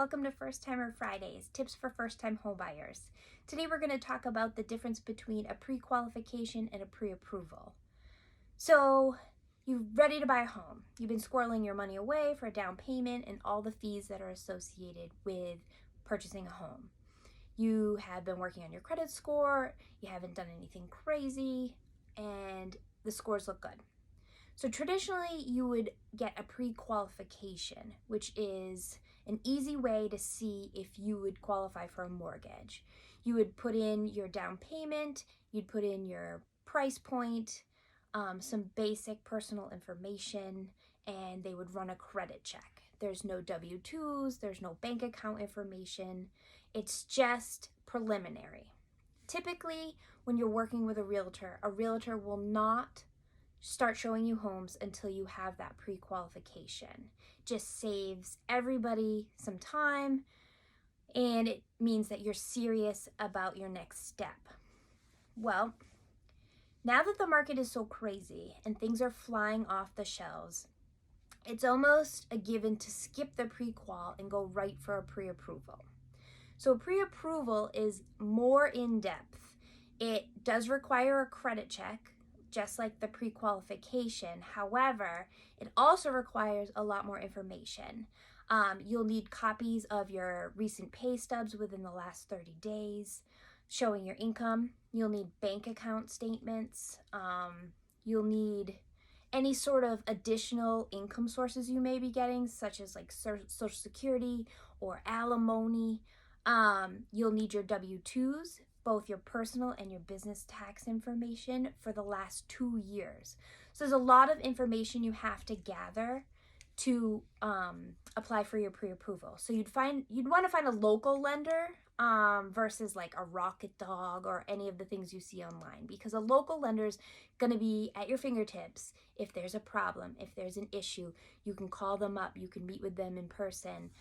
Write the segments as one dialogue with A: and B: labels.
A: Welcome to First Timer Fridays, tips for first-time homebuyers. Today we're going to talk about the difference between a pre-qualification and a pre-approval. So you're ready to buy a home. You've been squirreling your money away for a down payment and all the fees that are associated with purchasing a home. You have been working on your credit score, you haven't done anything crazy, and the scores look good. So traditionally, you would get a pre-qualification, which is an easy way to see if you would qualify for a mortgage. You would put in your down payment, you'd put in your price point, some basic personal information, and they would run a credit check. There's no W-2s, there's no bank account information. It's just preliminary. Typically, when you're working with a realtor will not start showing you homes until you have that pre-qualification. Just saves everybody some time, and it means that you're serious about your next step. Well, now that the market is so crazy and things are flying off the shelves, it's almost a given to skip the pre-qual and go right for a pre-approval. So pre-approval is more in-depth. It does require a credit check, just like the pre-qualification. However, it also requires a lot more information. You'll need copies of your recent pay stubs within the last 30 days, showing your income. You'll need bank account statements. You'll need any sort of additional income sources you may be getting, such as like Social Security or alimony. You'll need your W-2s, both your personal and your business tax information for the last 2 years. So there's a lot of information you have to gather to apply for your pre-approval. So you'd want to find a local lender versus like a Rocket Dog or any of the things you see online, because a local lender is going to be at your fingertips. If there's a problem, if there's an issue, you can call them up, you can meet with them in person.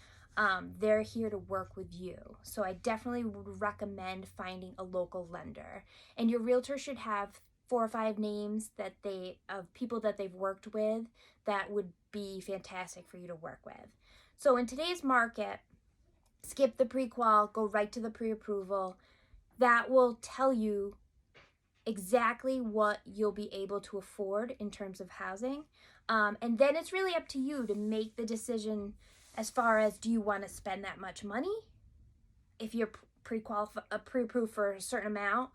A: They're here to work with you. So I definitely would recommend finding a local lender. And your realtor should have 4 or 5 names of people that they've worked with that would be fantastic for you to work with. So in today's market, skip the pre-qual, go right to the pre-approval. That will tell you exactly what you'll be able to afford in terms of housing. And then it's really up to you to make the decision as far as, do you want to spend that much money if you're pre-approved for a certain amount,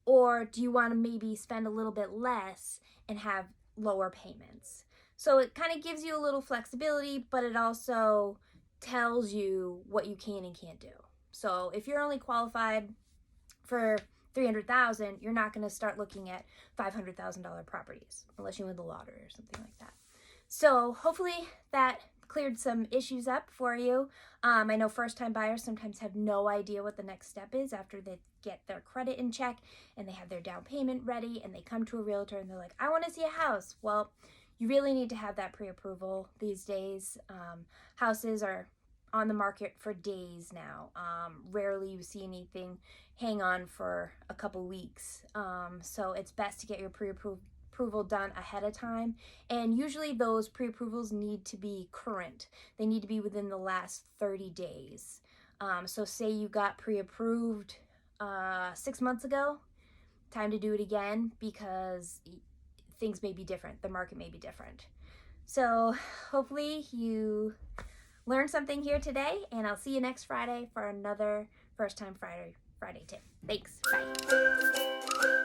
A: or do you want to maybe spend a little bit less and have lower payments? So it kind of gives you a little flexibility, but it also tells you what you can and can't do. So if you're only qualified for $300,000, you're not going to start looking at $500,000 properties unless you win the lottery or something like that. So hopefully that cleared some issues up for you. I know first-time buyers sometimes have no idea what the next step is after they get their credit in check and they have their down payment ready and they come to a realtor and they're like, I want to see a house. Well, you really need to have that pre-approval these days. Houses are on the market for days now. Rarely you see anything hang on for a couple weeks. So it's best to get your pre-approval done ahead of time, and usually those pre-approvals need to be current. They need to be within the last 30 days. So say you got pre-approved 6 months ago, time to do it again, because things may be different, the market may be different. So hopefully you learned something here today, and I'll see you next Friday for another First Time Friday tip. Thanks, bye.